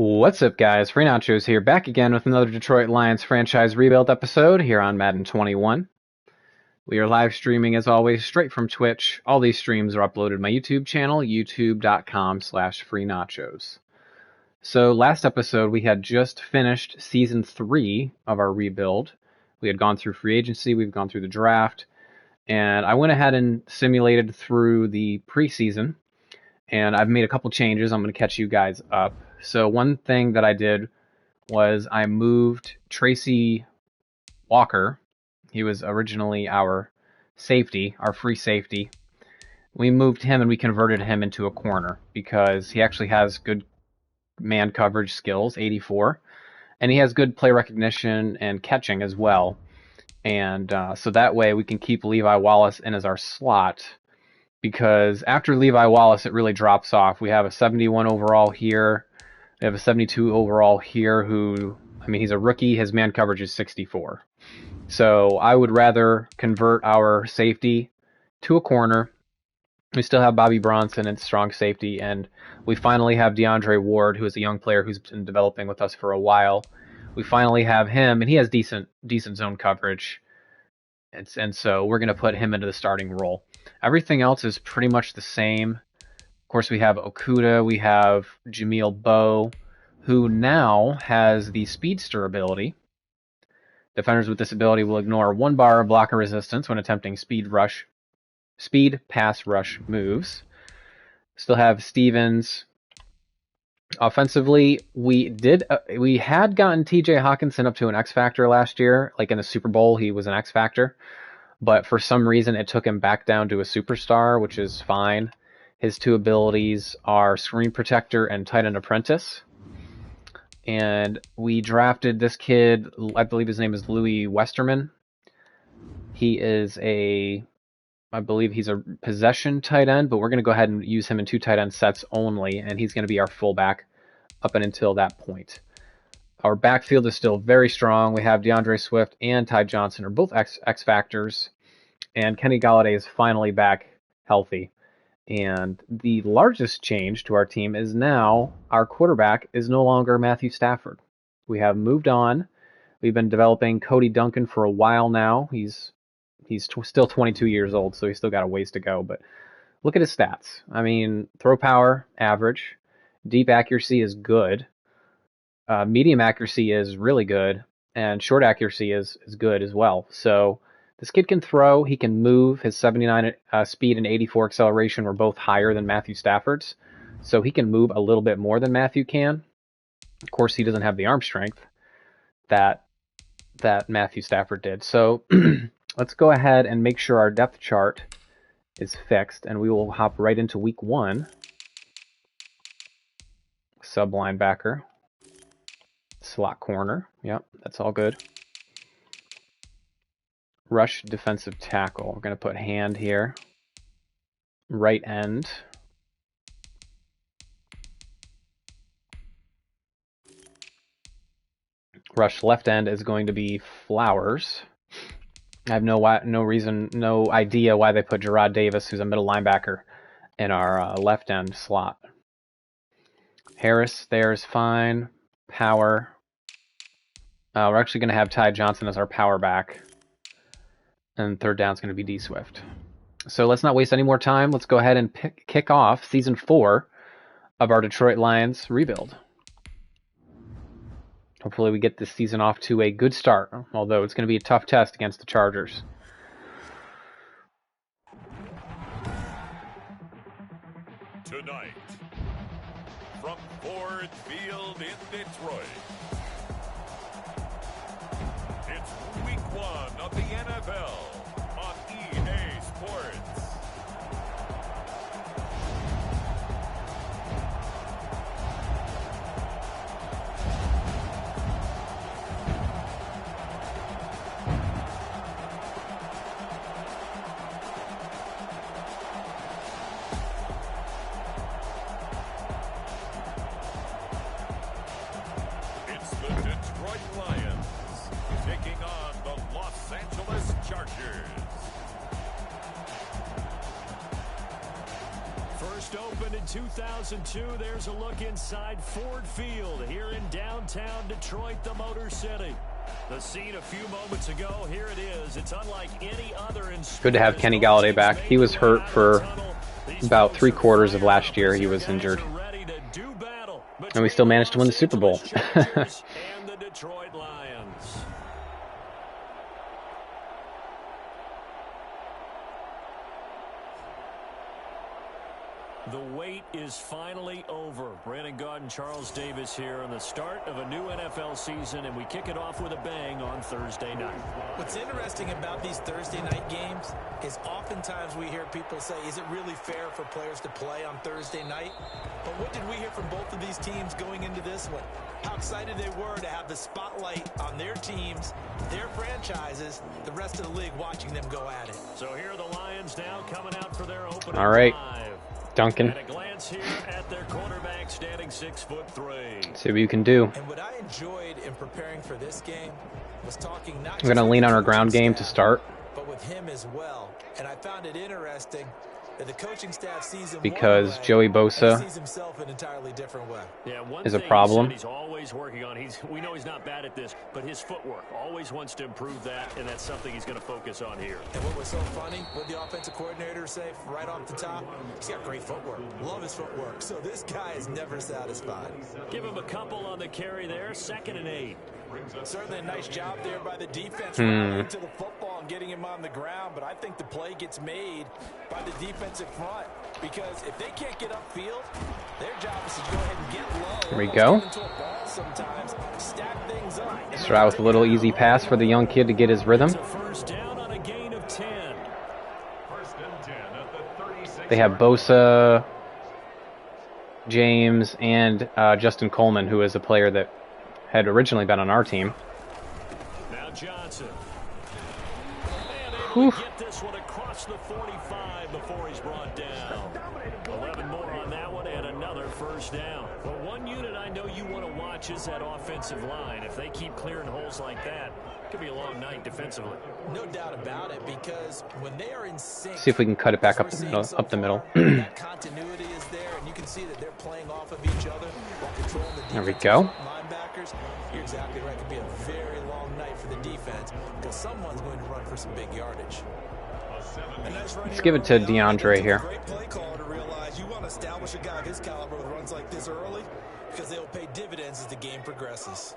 What's up, guys? Free Nachos here, back again with another Detroit Lions franchise rebuild episode here on Madden 21. We are live streaming, as always, straight from Twitch. All these streams are uploaded to my YouTube channel, youtube.com/freenachos. So last episode, we had just finished Season 3 of our rebuild. We had gone through free agency, we've gone through the draft, and I went ahead and simulated through the preseason, and I've made a couple changes. I'm going to catch you guys up. So one thing that I did was I moved Tracy Walker. He was originally our safety, our free safety. We moved him and we converted him into a corner because he actually has good man coverage skills, 84, and he has good play recognition and catching as well. And so that way we can keep Levi Wallace in as our slot, because after Levi Wallace it really drops off. We have a 71 overall here. We have a 72 overall here who, I mean, he's a rookie. His man coverage is 64. So I would rather convert our safety to a corner. We still have Bobby Bronson at strong safety, and we finally have DeAndre Ward, who is a young player who's been developing with us for a while. We finally have him, and he has decent zone coverage. And so we're going to put him into the starting role. Everything else is pretty much the same. Of course, we have Okuda, we have Jameel Bow, who now has the speedster ability. Defenders with this ability will ignore 1 bar of blocker resistance when attempting speed pass rush moves. Still have Stevens. Offensively, we had gotten TJ Hawkinson up to an X Factor last year. Like in the Super Bowl, he was an X Factor. But for some reason, it took him back down to a superstar, which is fine. His 2 abilities are Screen Protector and Tight End Apprentice. And we drafted this kid, I believe his name is Louis Westerman. He is I believe he's a possession tight end, but we're going to go ahead and use him in 2 tight end sets only, and he's going to be our fullback up and until that point. Our backfield is still very strong. We have DeAndre Swift and Ty Johnson are both X Factors, and Kenny Golladay is finally back healthy. And the largest change to our team is now our quarterback is no longer Matthew Stafford. We have moved on. We've been developing Cody Duncan for a while now. He's still 22 years old, so he's still got a ways to go. But look at his stats. I mean, throw power, average. Deep accuracy is good. Medium accuracy is really good. And short accuracy is good as well. So this kid can throw. He can move. His 79 speed and 84 acceleration were both higher than Matthew Stafford's. So he can move a little bit more than Matthew can. Of course, he doesn't have the arm strength that Matthew Stafford did. So let's go ahead and make sure our depth chart is fixed, and we will hop right into week 1. Sub linebacker. Slot corner. Yep, that's all good. Rush defensive tackle. We're going to put hand here. Right end. Rush left end is going to be Flowers. I have no idea why they put Gerard Davis, who's a middle linebacker, in our left end slot. Harris there is fine. Power. We're actually going to have Ty Johnson as our power back. And third down is going to be D Swift. So let's not waste any more time. Let's go ahead and kick off Season 4 of our Detroit Lions rebuild. Hopefully we get this season off to a good start, although it's going to be a tough test against the Chargers. Tonight, from Ford Field in Detroit, it's week 1 of the NFL on EA Sports. It's the Detroit Lions taking on the Los Angeles Chargers. opened in 2002. There's a look inside Ford Field here in downtown Detroit, the Motor City. The scene a few moments ago, here it is. It's unlike any other in sports. Good to have Kenny Galladay back. He was hurt for about 3/4 of last year. He was injured. And we still managed to win the Super Bowl. And the Detroit Lions. The wait is finally over. Brandon Gaudin, Charles Davis here on the start of a new NFL season, and we kick it off with a bang on Thursday night. What's interesting about these Thursday night games is oftentimes we hear people say, is it really fair for players to play on Thursday night? But what did we hear from both of these teams going into this one? How excited they were to have the spotlight on their teams, their franchises, the rest of the league watching them go at it. So here are the Lions now coming out for their opening All right. drive. Duncan. And a glance here at their quarterback standing 6'3". See what you can do. And what I enjoyed in preparing for this game was talking not We're going to lean on our ground game to start, but with him as well. And I found it interesting that the coaching staff sees him because one way Joey and Bosa sees himself an entirely different way. Yeah, one is a thing problem. He's always working on. We know he's not bad at this, but his footwork always wants to improve that, and that's something he's going to focus on here. And what was so funny, what the offensive coordinator say right off the top, he's got great footwork. Love his footwork. So this guy is never satisfied. Give him a couple on the carry there. 2nd and 8. Certainly a nice job there by the defense running into the football and getting him on the ground, but I think the play gets made by the defensive front because if they can't get upfield, their job is to go ahead and get low. Here we go. Sometimes stack things up. Start with a little easy pass for the young kid to get his rhythm. It's a first down on a gain of 10. They have Bosa, James, and Justin Coleman, who is a player that had originally been on our team. Now Johnson. Whew. Get this one across the 45 before he's brought down. 11 more on that one and another first down. Well, one unit I know you want to watch is that offensive line. If they keep clearing holes like that, it could be a long night defensively. No doubt about it, because when they are in sync, See if we can cut it back up the middle. that continuity is there, and you can see that they're playing off of each other while controlling the defense. There we go. Linebackers, you're exactly right. It could be a very long night for the defense because someone's going to run for some big yardage. Let's give it to DeAndre here. Great play caller to realize you want to establish a guy of his caliber with runs like this early because they'll pay dividends as the game progresses.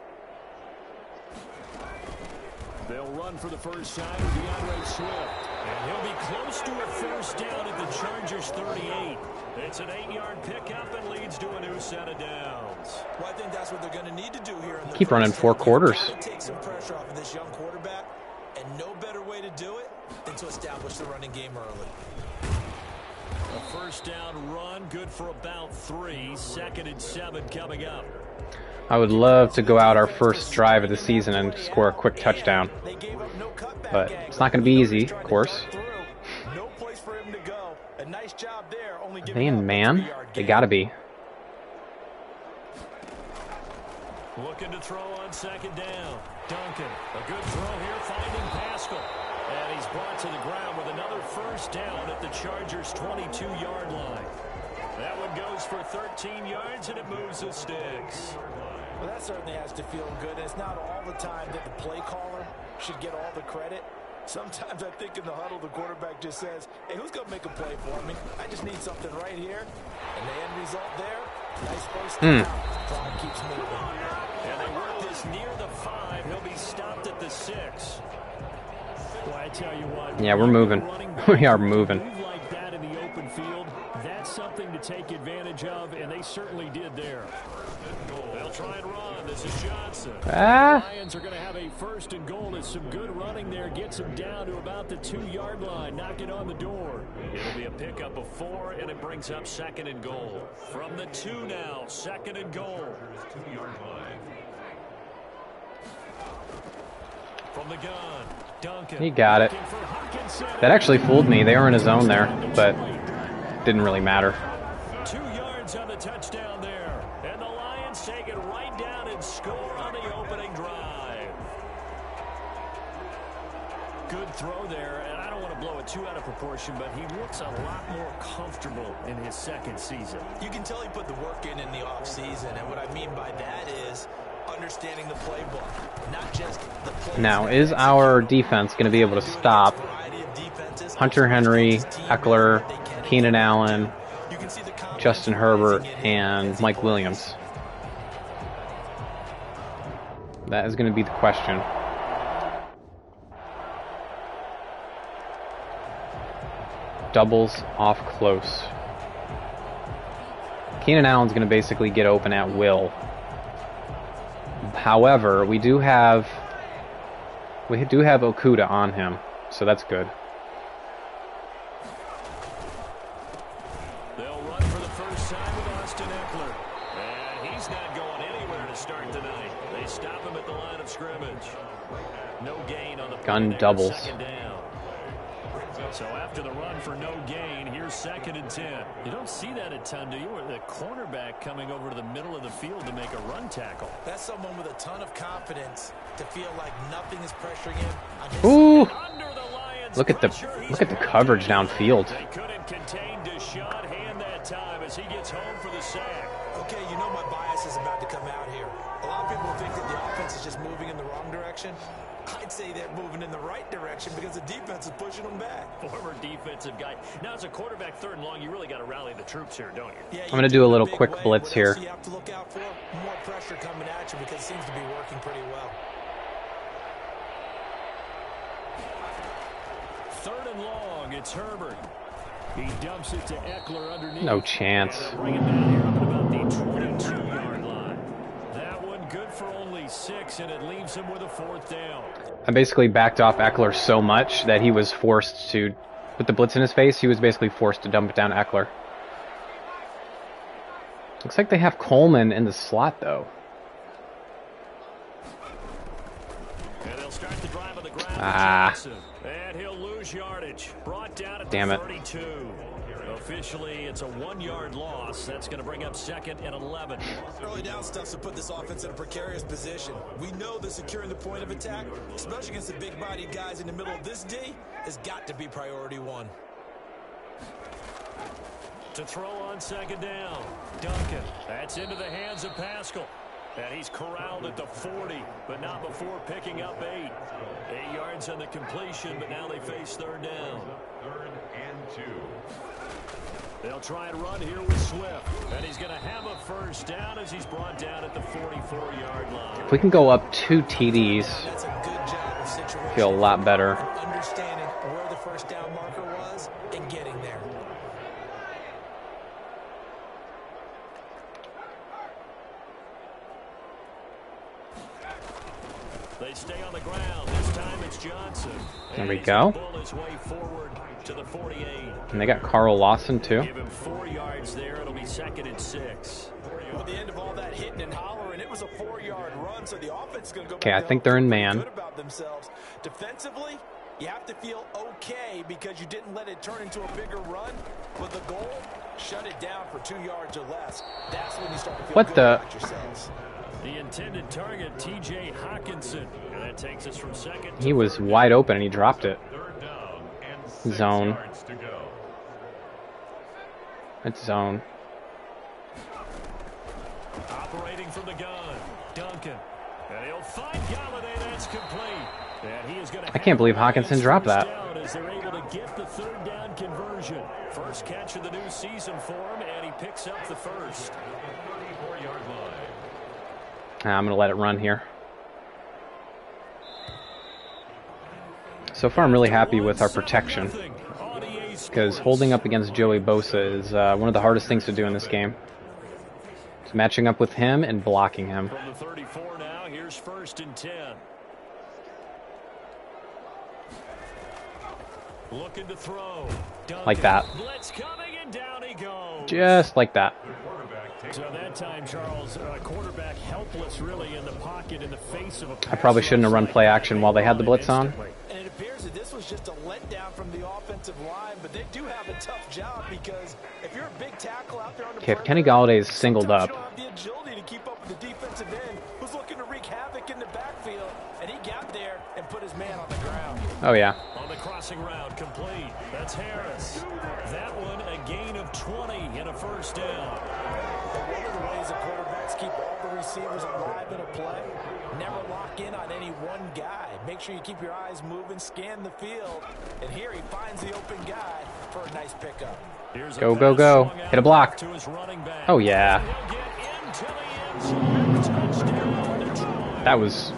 They'll run for the first time with DeAndre Swift. And he'll be close to a first down at the Chargers' 38. It's an 8-yard pickup and leads to a new set of downs. Well, I think that's what they're going to need to do here. In the Keep running 4 quarters. Take some pressure off of this young quarterback, and no better way to do it than to establish the running game early. A first down run, good for about 3. 2nd and 7 coming up. I would love to go out our first drive of the season and score a quick touchdown. But it's not going to be easy, of course. No place for him to go. A nice job there. Only Are they in man? They got to be. Looking to throw on 2nd down. Duncan, a good throw here, finding Pascal. And he's brought to the ground with another first down at the Chargers' 22-yard line. That one goes for 13 yards, and it moves the sticks. Well, that certainly has to feel good. It's not all the time that the play caller should get all the credit. Sometimes I think in the huddle, the quarterback just says, hey, who's going to make a play for me? I just need something right here. And the end result there, nice first down. Clock keeps moving. And they work this near the 5. He'll be stopped at the 6. Well, I tell you what. Yeah, we're moving. We are moving. Move like that in the open field, that's something to take advantage of, and they certainly did there. They'll try and run. This is Johnson. The Lions are going to have a 1st and goal. It's some good running there. Gets them down to about the 2-yard line. Knock it on the door. It'll be a pickup of 4, and it brings up 2nd and goal. From the 2 now, 2nd and goal. From the gun, Duncan. He got it. That actually fooled me. They were in a zone there, but didn't really matter. 2 yards on the touchdown there. And the Lions take it right down and score on the opening drive. good throw there, and I don't want to blow it too out of proportion, but he looks a lot more comfortable in his second season. You can tell he put the work in the offseason, and what I mean by that is understanding the playbook, not just the play. Now, is our defense going to be able to stop Hunter Henry, Eckler, Keenan Allen, Justin Herbert, and Mike Williams? That is going to be the question. Doubles off close. Keenan Allen's going to basically get open at will. However, we do have Okuda on him, so that's good. They'll run for the first time with Austin Eckler. And he's not going anywhere to start tonight. They stop him at the line of scrimmage. No gain on the gun doubles. Second down. So after the run for no gain, here's 2nd and 10. You don't see that a ton, do you? Or the cornerback coming over to the middle of the field to make a run tackle. That's someone with a ton of confidence to feel like nothing is pressuring him. Ooh! Look at the coverage downfield. They couldn't contain Deshaun Hand that time as he gets home for the sack. Okay, you know my bias is about to come out here. A lot of people think that the offense is just moving in the wrong direction. I'd say they're moving in the right direction because the defense is pushing them back. Former defensive guy. Now, as a quarterback 3rd and long, you really got to rally the troops here, don't you? Yeah, I'm going to do a little quick blitz here. You have to look out for more pressure coming at you because it seems to be working pretty well. 3rd and long, it's Herbert. He dumps it to Eckler underneath. No chance. Bring it down here up at about the 22-yard line. That one good for only 6, and it leaves him with a 4th down. I basically backed off Eckler so much that he was forced to put the blitz in his face. He was basically forced to dump it down Eckler. Looks like they have Coleman in the slot, though. And they'll start the drive on the ground. And he'll lose yardage. Brought down at the 32. Officially, it's a 1-yard loss. That's going to bring up 2nd and 11. Early down stuff to put this offense in a precarious position. We know that securing the point of attack, especially against the big-bodied guys in the middle of this D, has got to be priority 1. To throw on 2nd down. Duncan. That's into the hands of Pascal. And he's corralled at the 40, but not before picking up 8. 8 yards on the completion, but now they face 3rd down. 3rd and 2. They'll try and run here with Swift. And he's going to have a 1st down as he's brought down at the 44-yard line. If we can go up 2 TDs, That's a good job of situation. feel a lot better. Understanding where the 1st down marker was and getting there. They stay on the ground. This time it's Johnson. There we go. Pull his way forward to the 48. And they got Carl Lawson, too. Give him 4 yards there. It'll be 2nd and 6. With the end of all that hitting and hollering, it was a 4-yard run, so the offense is going to go. Okay, back I think they're in man. good about themselves. Defensively, you have to feel okay because you didn't let it turn into a bigger run. With the goal, shut it down for 2 yards or less. That's when you start to feel What good the? about yourselves. The intended target, T.J. Hawkinson. And that takes us from 2nd. He was wide open and he dropped it. 3rd down and 6 Zone. yards to go. It's zone. Operating from the gun, Duncan. And he'll find Galladay. That's complete. And he is going to. I can't believe Hawkinson dropped that. As they're able to get the 3rd down conversion. First catch of the new season for him, and he picks up the 1st. 34-yard line. I'm going to let it run here. So far, I'm really happy with our protection, because holding up against Joey Bosa is one of the hardest things to do in this game. It's matching up with him and blocking him. From the 34 now, here's 1st and 10. Looking to throw. Duncan. Like that. Blitz coming, and down he goes. Just like that. So that time, Charles, quarterback helpless really in the pocket in the face of a I probably shouldn't have run play action while they had the blitz on. And it appears that this was just a letdown from the offensive line, but they do have a tough job because if you're a big tackle out there on the Okay, if Kenny Galladay is singled up, you don't have the agility to keep up with the defensive end who's looking to wreak havoc in the backfield, and he got there and put his man on the ground. Oh, yeah. On the crossing route, complete. That's Harris. That one, a gain of 20 and a first down. One of the ways the quarterbacks keep all the receivers alive in a play, never lock in on any one guy. Make sure you keep your eyes moving, scan the field. And here he finds the open guy for a nice pickup. Go, go, go. Hit a block. Oh, yeah. That was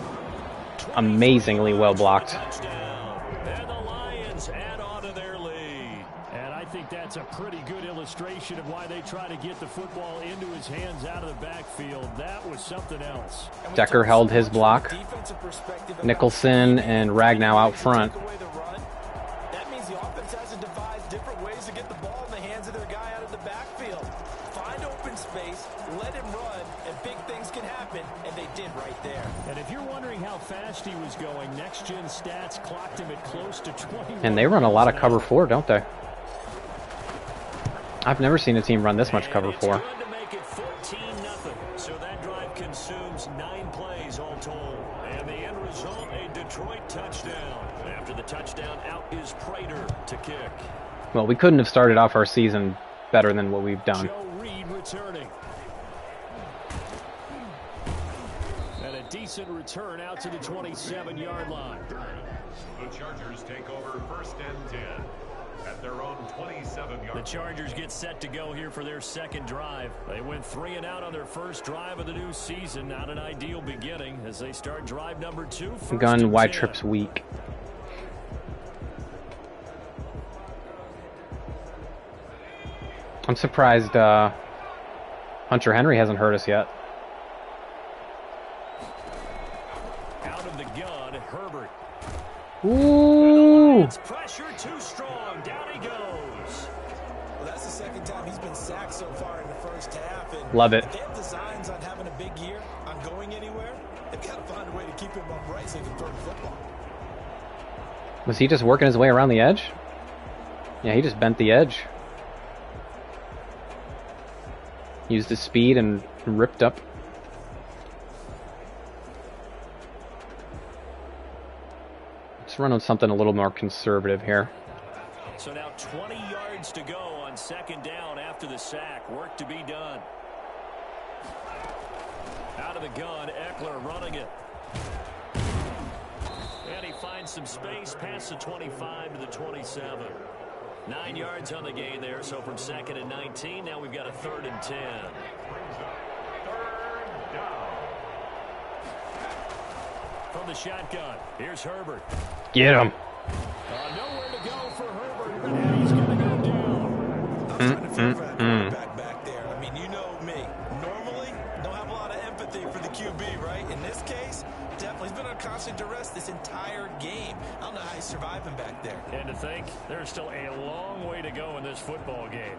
amazingly well blocked. And the Lions add on to their lead. And I think that's a pretty good illustration of why they try to get the football into his hands out of the backfield. That was something else. Decker held his block. Nicholson and Ragnow out front. That means the offense has to devise different ways to get the ball in the hands of their guy out of the backfield. Find open space, let him run, and big things can happen, and they did right there. And if you're wondering how fast he was going, Next Gen Stats clocked him at close to 20. And they run a lot of cover 4, don't they? I've never seen a team run this much cover 4. To make it 14-0. So that drive consumes 9 plays all told. And the end result, a Detroit touchdown. After the touchdown, out is Prater to kick. Well, we couldn't have started off our season better than what we've done. Joe Reed returning. And a decent return out to the 27-yard line. The Chargers take over 1st and 10 at their own 27-yard. The Chargers get set to go here for their second drive. They went 3 and out on their first drive of the new season. Not an ideal beginning as they start drive number 2. Gun Y trips weak. I'm surprised Hunter Henry hasn't hurt us yet. Out of the gun, Herbert. Ooh! Pressure too strong. Down he goes. Well, that's the second time he's been sacked so far in the first half. And love it. If they have designs on having a big year, on going anywhere, they've got to find a way to keep him upright so he can throw the football. Was he just working his way around the edge? Yeah, he just bent the edge. Used his speed and ripped up. Let's run on something a little more conservative here. So now 20 yards to go on second down after the sack. Work to be done. Out of the gun, Eckler running it. And he finds some space past the 25 to the 27. 9 yards on the gain there, so from 2nd and 19, now we've got a 3rd and 10. From the shotgun, here's Herbert. Get him. Nowhere to go for Herbert, and he's going to go down. I'm trying to feel for that quarterback back there. I mean, you know me. Normally, don't have a lot of empathy for the QB, right? In this case, definitely he's been on constant duress this entire game. I don't know how he's surviving back there. And to think, there's still a long way to go in this football game.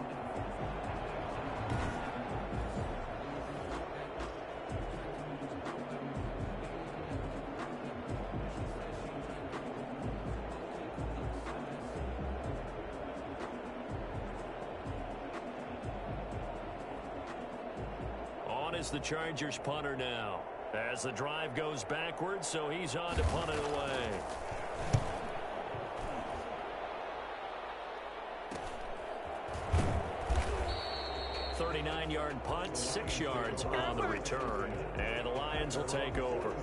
On is the Chargers punter now. As the drive goes backwards, so he's on to punt it away. Yard punt, 6 yards on the return, and the Lions will take over.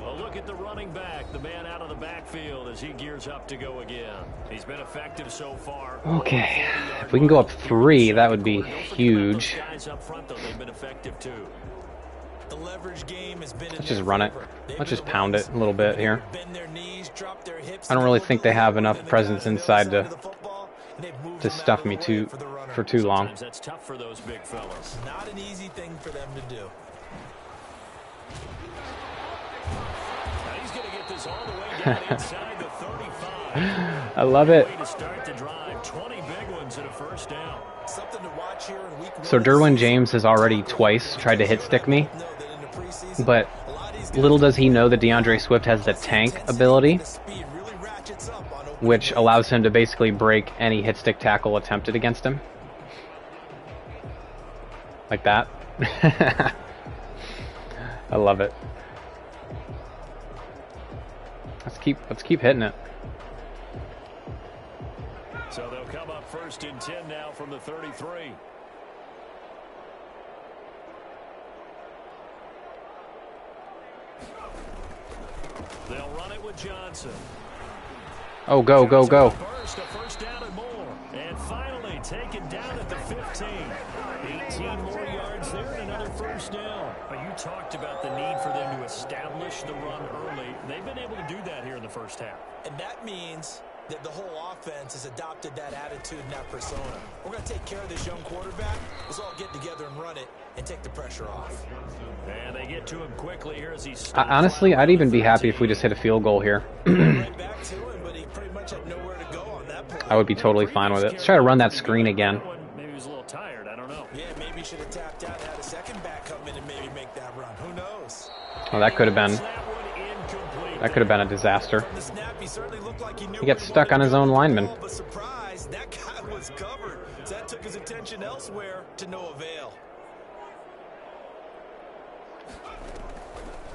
A look at the running back, the man out of the backfield as he gears up to go again. He's been effective so far. Okay, if we can go up 3, that would be huge. Guys up front, though, they've been effective too. The leverage game has been. Let's just run it. Let's just pound it a little bit here. I don't really think they have enough presence inside to stuff me for too long. That's tough for those big fellas. Not an easy thing for them to do. Now he's going to get this all the way down inside the 35. I love it. Way to start the drive. 20 big ones and a first down. Something to watch here in week 1. So Derwin James has already twice tried to hit stick me, but little does he know that DeAndre Swift has the tank ability, which allows him to basically break any hit stick tackle attempted against him. Like that. I love it. Let's keep hitting it. So they'll come up 1st and 10 now from the 33. They'll run it with Johnson. Oh, go, go, go. Burst, a 1st down and more. And finally taken down at the 15. 18 more yards there and another 1st down. But you talked about the need for them to establish the run early. They've been able to do that here in the 1st half. And that means that the whole offense has adopted that attitude and that persona. We're going to take care of this young quarterback. Let's all get together and run it and take the pressure off. And they get to him quickly here as he's... Honestly, I'd even be happy if we just hit a field goal here. Right back to him, but he pretty much had nowhere to go on that play. I would be totally fine with it. Let's try to run that screen again. Maybe he was a little tired. I don't know. Yeah, maybe he should have tapped out, had a second back come in and maybe make that run. Who knows? Oh, that could have been... That could have been a disaster. He gets stuck on his own lineman. But surprise, that guy was covered. So that took his attention elsewhere to no avail.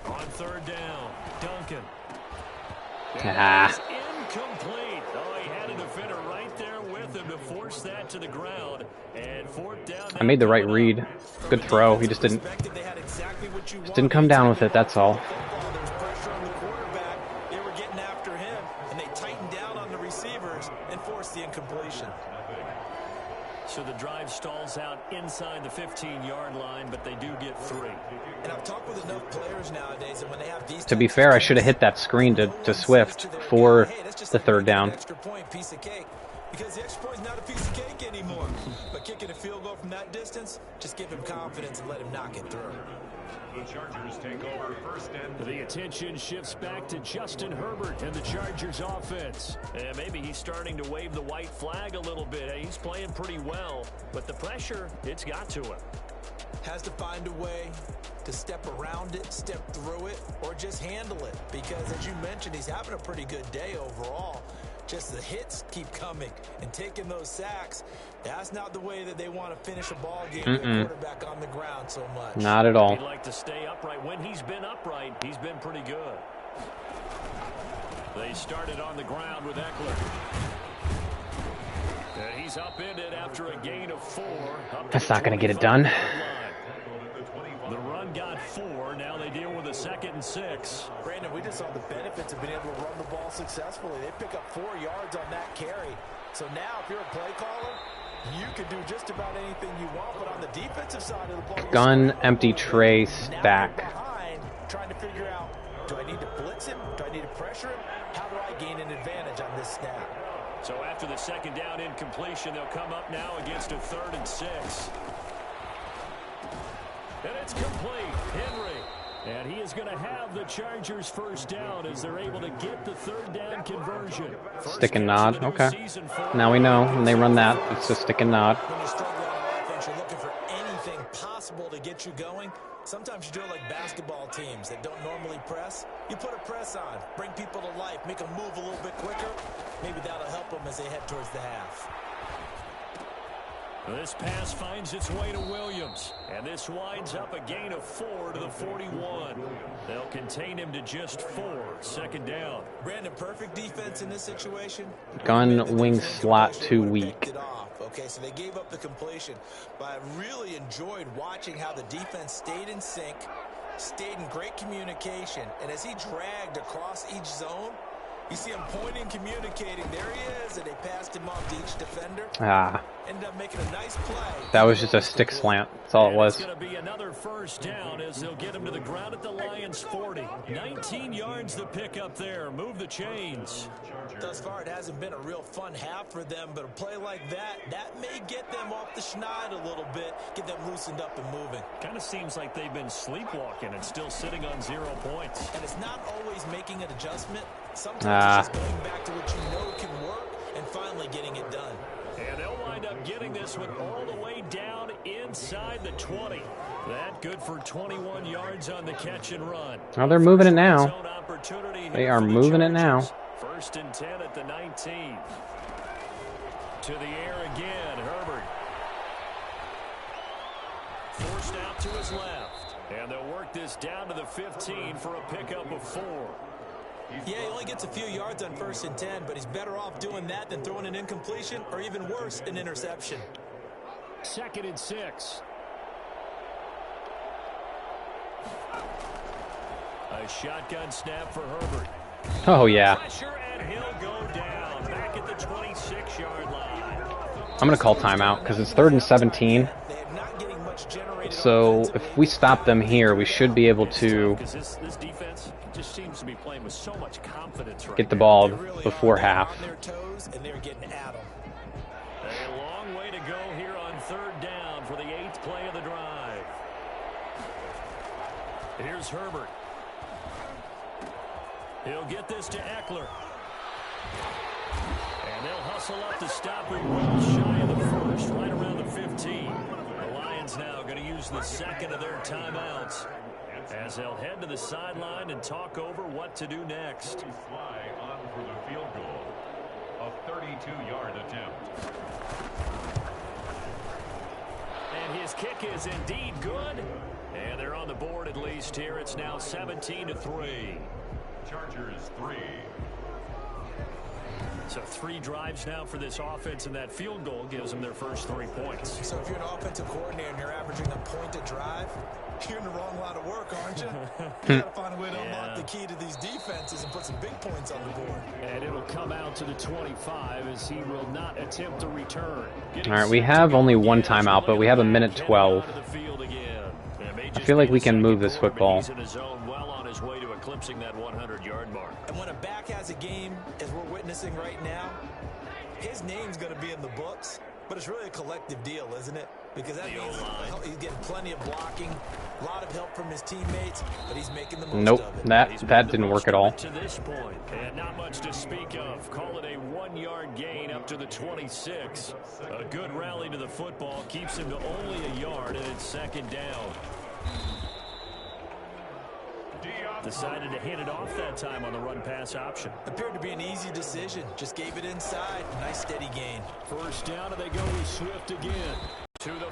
On 3rd down, Duncan. Incomplete. Oh, he had a defender right there with him to force that to the ground. And 4th down. I made the right read. Good throw. He just didn't come down with it, that's all. The incompletion. So the drive stalls out inside the 15-yard line, but they do get 3. And I've talked with enough players nowadays, and when they have these... To be fair, I should have hit that screen to Swift for the 3rd down. Extra point, piece of cake. Because the extra point is not a piece of cake anymore. But kicking a field goal from that distance, just give him confidence and let him knock it through. The Chargers take over 1st and... The attention shifts back to Justin Herbert and the Chargers offense. And maybe he's starting to wave the white flag a little bit. He's playing pretty well, but the pressure, it's got to him. Has to find a way to step around it, step through it, or just handle it. Because as you mentioned, he's having a pretty good day overall. Just the hits keep coming and taking those sacks. That's not the way that they want to finish a ball game with a quarterback on the ground so much. Not at all. He'd like to stay upright. When he's been upright, he's been pretty good. They started on the ground with Eckler. He's upended after a gain of 4. That's not going to get it done. The run got 4. Now they deal with a 2nd and 6. Brandon, we just saw the benefits of being able to run the ball successfully. They pick up 4 yards on that carry. So now if you're a play caller, you can do just about anything you want. But on the defensive side of the ball, gun, empty tray, stack. Behind, trying to figure out, do I need to blitz him? Do I need to pressure him? How do I gain an advantage on this snap? So after the 2nd down incompletion, they'll come up now against a 3rd and 6. And it's complete. Henry. And he is going to have the Chargers 1st down as they're able to get the 3rd down conversion. Stick and nod. Okay. Now we know when they run that, it's a stick and nod. When you struggle on offense, you're looking for anything possible to get you going. Sometimes you do it like basketball teams that don't normally press. You put a press on, bring people to life, make them move a little bit quicker. Maybe that'll help them as they head towards the half. This pass finds its way to Williams, and this winds up a gain of 4 to the 41. They'll contain him to just 4. 2nd down. Brandon, perfect defense in this situation. Gun, wing, slot, too weak. Okay, so they gave up the completion, but I really enjoyed watching how the defense stayed in sync, stayed in great communication, and as he dragged across each zone, you see him pointing, communicating. There he is, and they passed him off to each defender. Ended up making a nice play. That was just a stick slant. That's all it was. It's going to be another 1st down as they'll get him to the ground at the Lions' 40. 19 yards to pick up there. Move the chains. Thus far, it hasn't been a real fun half for them, but a play like that may get them off the schneid a little bit, get them loosened up and moving. Kind of seems like they've been sleepwalking and still sitting on 0 points. And it's not always making an adjustment. Sometimes it's just going back to what you know can work and finally getting it done. And they'll wind up getting this one all the way down inside the 20. That good for 21 yards on the catch and run. Oh, they're moving it now. They are moving it now. 1st and 10 at the 19. To the air again, Herbert. Forced out to his left. And they'll work this down to the 15 for a pickup of 4. Yeah, he only gets a few yards on 1st and 10, but he's better off doing that than throwing an incompletion or even worse, an interception. 2nd and 6. A shotgun snap for Herbert. Oh, yeah. Pressure, and he'll go down back at the 26-yard line. I'm going to call timeout because it's 3rd and 17. So if we stop them here, we should be able to This defense just seems to be playing with so much confidence right get the now. ball Really before are. half. They're on their toes, and they're getting at them. A long way to go here on 3rd down for the 8th play of the drive. Here's Herbert. He'll get this to Eckler. And they'll hustle up to stop him well shy of the 1st, right around the 15. The Lions now going to use the 2nd of their timeouts as they'll head to the sideline and talk over what to do next. Fly on for the field goal. A 32-yard attempt. And his kick is indeed good. And they're on the board at least here. It's now 17-3. Chargers 3. So 3 drives now for this offense, and that field goal gives them their first 3 points. So if you're an offensive coordinator and you're averaging a point a drive, you're in the wrong line of work, aren't you? You got to find a way to unlock the key to these defenses and put some big points on the board. And it'll come out to the 25 as he will not attempt to return. All right, we have only 1 timeout, but we have a minute 12. I feel like we can move this football. He's in his zone well on his way to eclipsing that 100-yard mark. And when a back has a game, as we're witnessing right now, his name's going to be in the books, but it's really a collective deal, isn't it? Because that means he's getting plenty of blocking, a lot of help from his teammates, but he's making the most Nope, of it. that didn't work at all. To this point, and not much to speak of. Call it a 1-yard gain up to the 26. A good rally to the football keeps him to only a yard, and it's 2nd down. Decided to hit it off that time on the run-pass option. Appeared to be an easy decision. Just gave it inside. Nice steady gain. 1st down, and they go with Swift again. To the